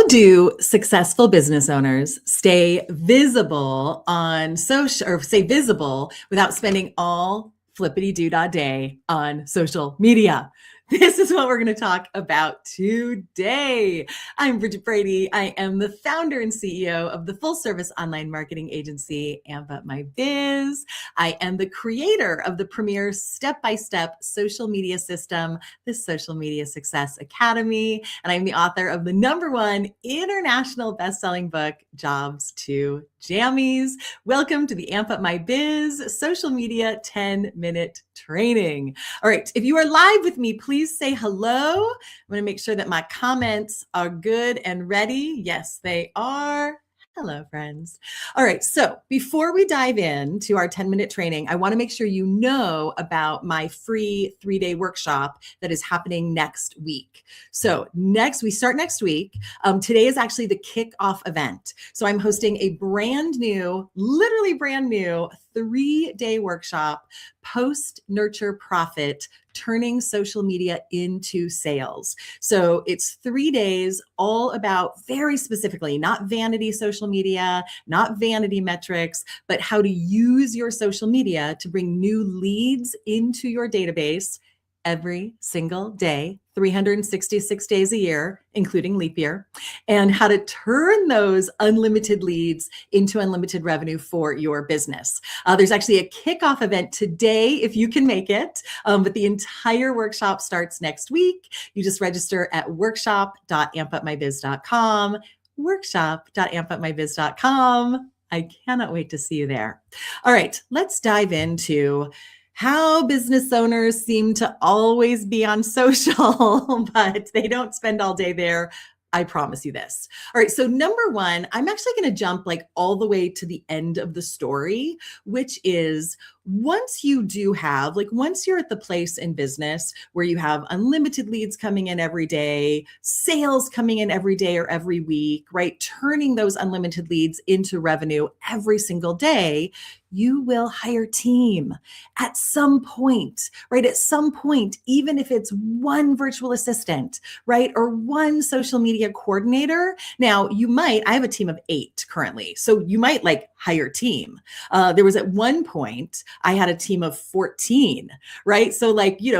How do successful business owners stay visible on social or stay visible without spending all flippity doo-dah day on social media? This is what we're going to talk about today. I'm Bridget Brady. I am the founder and CEO of the full service online marketing agency, Amp Up My Biz. I am the creator of the premier step-by-step social media system, the Social Media Success Academy. And I'm the author of the #1 international best-selling book, Jobs to Jammies. Welcome to the Amp Up My Biz social media 10-minute training. All right, if you are live with me, please say hello. I'm going to make sure that my comments are good and ready. Yes, they are. Hello, friends. All right, so before we dive into our 10-minute training, I want to make sure you know about my free 3-day workshop that is happening next week. So we start next week. Today is actually the kickoff event. So I'm hosting a literally brand new 3-day workshop, Post, Nurture, Profit, turning social media into sales. So it's 3 days all about very specifically, not vanity social media, not vanity metrics, but how to use your social media to bring new leads into your database every single day, 366 days a year, including leap year, and how to turn those unlimited leads into unlimited revenue for your business. There's actually a kickoff event today if you can make it, but the entire workshop starts next week. You just register at workshop.ampupmybiz.com, workshop.ampupmybiz.com. I cannot wait to see you there. All right, let's dive into how business owners seem to always be on social, but they don't spend all day there. I promise you this. All right. So #1, I'm actually going to jump all the way to the end of the story, which is once you're at the place in business where you have unlimited leads coming in every day, sales coming in every day or every week, right? Turning those unlimited leads into revenue every single day, you will hire team at some point, right? At some point, even if it's one virtual assistant, right? Or one social media coordinator. Now I have a team of 8 currently. So you might hire team. There was at one point, I had a team of 14, right? So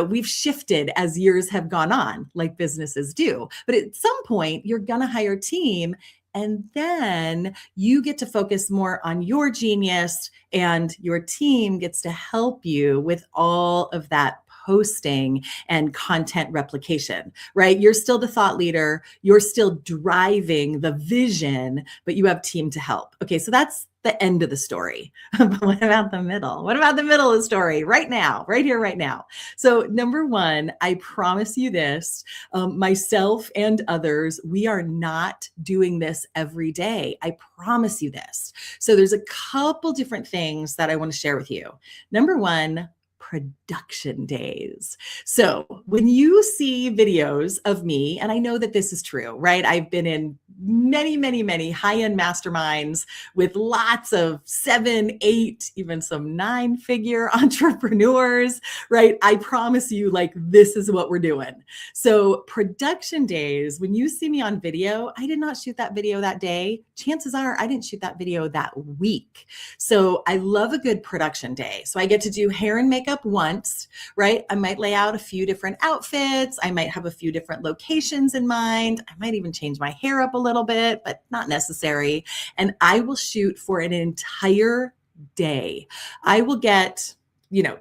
we've shifted as years have gone on, like businesses do. But at some point, you're going to hire team. And then you get to focus more on your genius, and your team gets to help you with all of that posting and content replication, right? You're still the thought leader. You're still driving the vision, but you have team to help. Okay, so that's the end of the story. But what about the middle? What about the middle of the story right now, right here, right now? So #1, I promise you this, myself and others, we are not doing this every day. I promise you this. So there's a couple different things that I want to share with you. #1, production days. So when you see videos of me, and I know that this is true, right? I've been in many, many, many high-end masterminds with lots of 7, 8, even some 9-figure entrepreneurs, right? I promise you, this is what we're doing. So production days, when you see me on video, I did not shoot that video that day. Chances are I didn't shoot that video that week. So I love a good production day. So I get to do hair and makeup once, right? I might lay out a few different outfits. I might have a few different locations in mind. I might even change my hair up a little bit, but not necessary. And I will shoot for an entire day. I will get,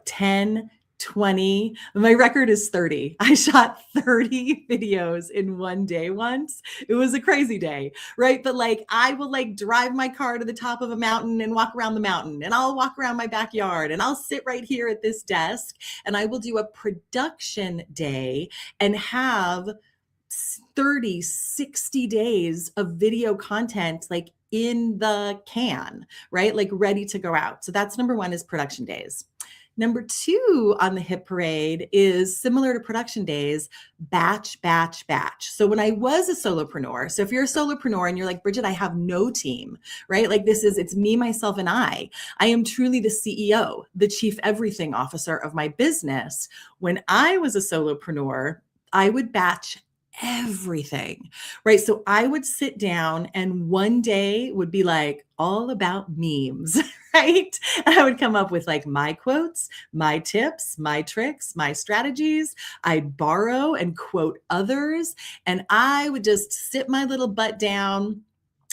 10, 20. My record is 30. I shot 30 videos in one day once. It was a crazy day, right? But I will drive my car to the top of a mountain and walk around the mountain, and I'll walk around my backyard, and I'll sit right here at this desk, and I will do a production day and have 30, 60 days of video content in the can, right? Ready to go out. So that's #1 is production days. #2 on the hit parade is similar to production days, batch, batch, batch. So when I was a solopreneur, so if you're a solopreneur and you're like, Bridget, I have no team, right? It's me, myself, and I am truly the CEO, the chief everything officer of my business. When I was a solopreneur, I would batch everything, right? So I would sit down and one day would be like all about memes, right? And I would come up with like my quotes, my tips, my tricks, my strategies. I'd borrow and quote others. And I would just sit my little butt down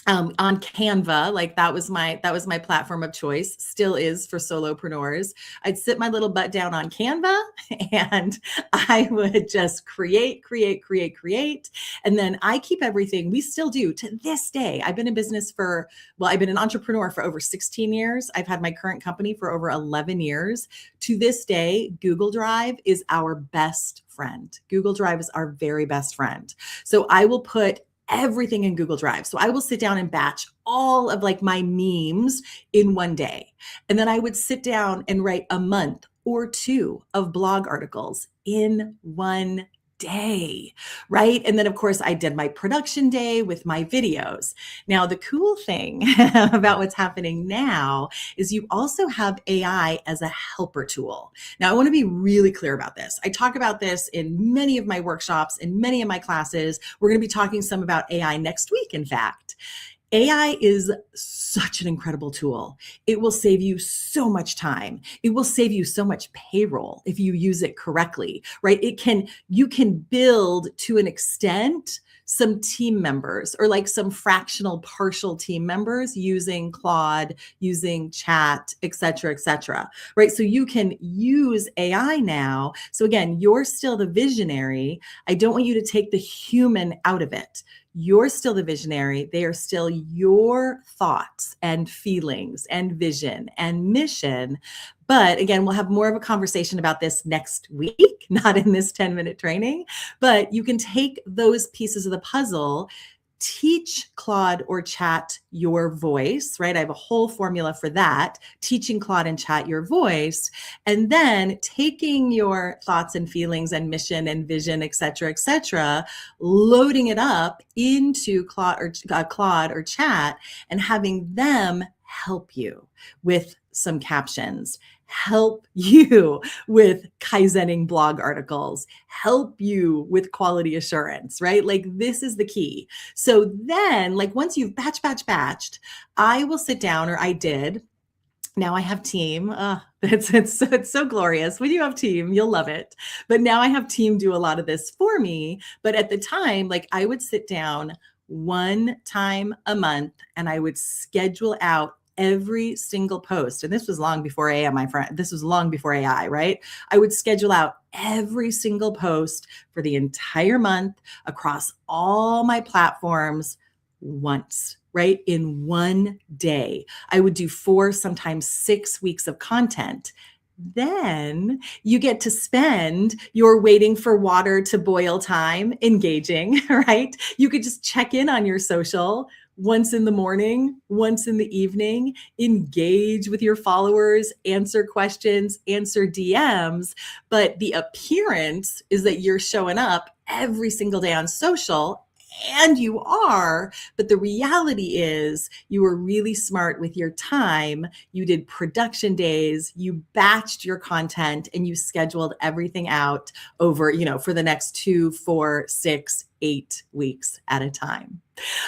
on Canva. Like that was my platform of choice, still is for solopreneurs. I'd sit my little butt down on Canva and I would just create. And then I keep everything. We still do to this day. I've been in business I've been an entrepreneur for over 16 years. I've had my current company for over 11 years. To this day, Google Drive is our best friend. Google Drive is our very best friend. So I will put everything in Google Drive. So I will sit down and batch all of like my memes in one day. And then I would sit down and write a month or two of blog articles in one day, right? And then of course I did my production day with my videos. Now, the cool thing about what's happening now is you also have AI as a helper tool. Now, I want to be really clear about this. I talk about this in many of my workshops, in many of my classes. We're going to be talking some about AI next week, in fact. AI is such an incredible tool. It will save you so much time. It will save you so much payroll if you use it correctly, right? You can build to an extent some team members or like some fractional partial team members using Claude, using chat, et cetera, right? So you can use AI now. So again, you're still the visionary. I don't want you to take the human out of it. You're still the visionary. They are still your thoughts and feelings and vision and mission. But again, we'll have more of a conversation about this next week, not in this 10-minute training, but you can take those pieces of the puzzle, teach Claude or Chat your voice, right? I have a whole formula for that, teaching Claude and Chat your voice, and then taking your thoughts and feelings and mission and vision, et cetera, loading it up into Claude or Chat and having them help you with some captions, help you with Kaizening blog articles, help you with quality assurance, right? Like this is the key. So then like once you've batched, I will sit down, or I did. Now I have team. It's so glorious. When you have team, you'll love it. But now I have team do a lot of this for me. But at the time, like I would sit down one time a month and I would schedule out every single post. And this was long before AI, my friend. This was long before AI, right? I would schedule out every single post for the entire month across all my platforms once, right? In one day. I would do 4, sometimes 6 weeks of content. Then you get to spend your waiting for water to boil time engaging, right? You could just check in on your social once in the morning, once in the evening, engage with your followers, answer questions, answer DMs. But the appearance is that you're showing up every single day on social. And you are, but the reality is you were really smart with your time. You did production days, you batched your content, and you scheduled everything out over, for the next 2, 4, 6, 8 weeks at a time.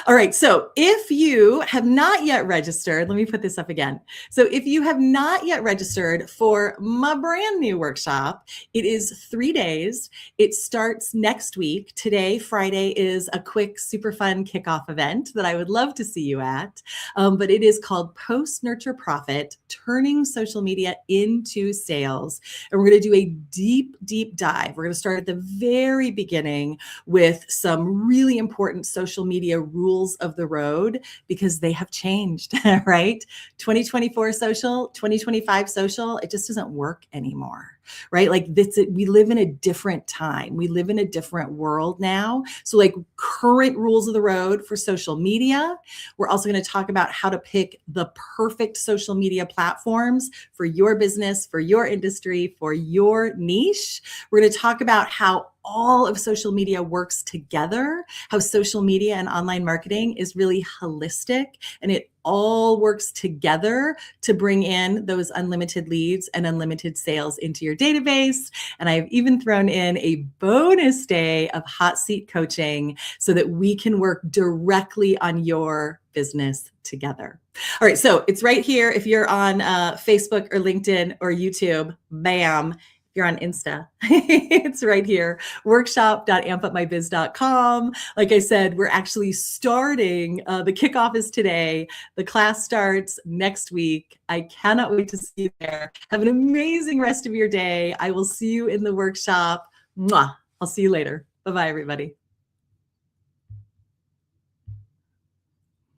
All right. So if you have not yet registered, let me put this up again. So if you have not yet registered for my brand new workshop, it is 3 days. It starts next week. Today, Friday, is a quick, super fun kickoff event that I would love to see you at. But it is called Post Nurture Profit, Turning Social Media into Sales. And we're going to do a deep, deep dive. We're going to start at the very beginning with some really important social media rules of the road because they have changed, right? 2024 social, 2025 social, it just doesn't work anymore, right? Like we live in a different time. We live in a different world now. So like current rules of the road for social media. We're also going to talk about how to pick the perfect social media platforms for your business, for your industry, for your niche. We're going to talk about how all of social media works together, how social media and online marketing is really holistic, and it all works together to bring in those unlimited leads and unlimited sales into your database. And I've even thrown in a bonus day of hot seat coaching so that we can work directly on your business together. All right, so it's right here. If you're on Facebook or LinkedIn or YouTube, bam. If you're on Insta, it's right here, workshop.ampupmybiz.com. Like I said, we're actually starting, the kickoff is today. The class starts next week. I cannot wait to see you there. Have an amazing rest of your day. I will see you in the workshop. Mwah. I'll see you later. Bye-bye, everybody.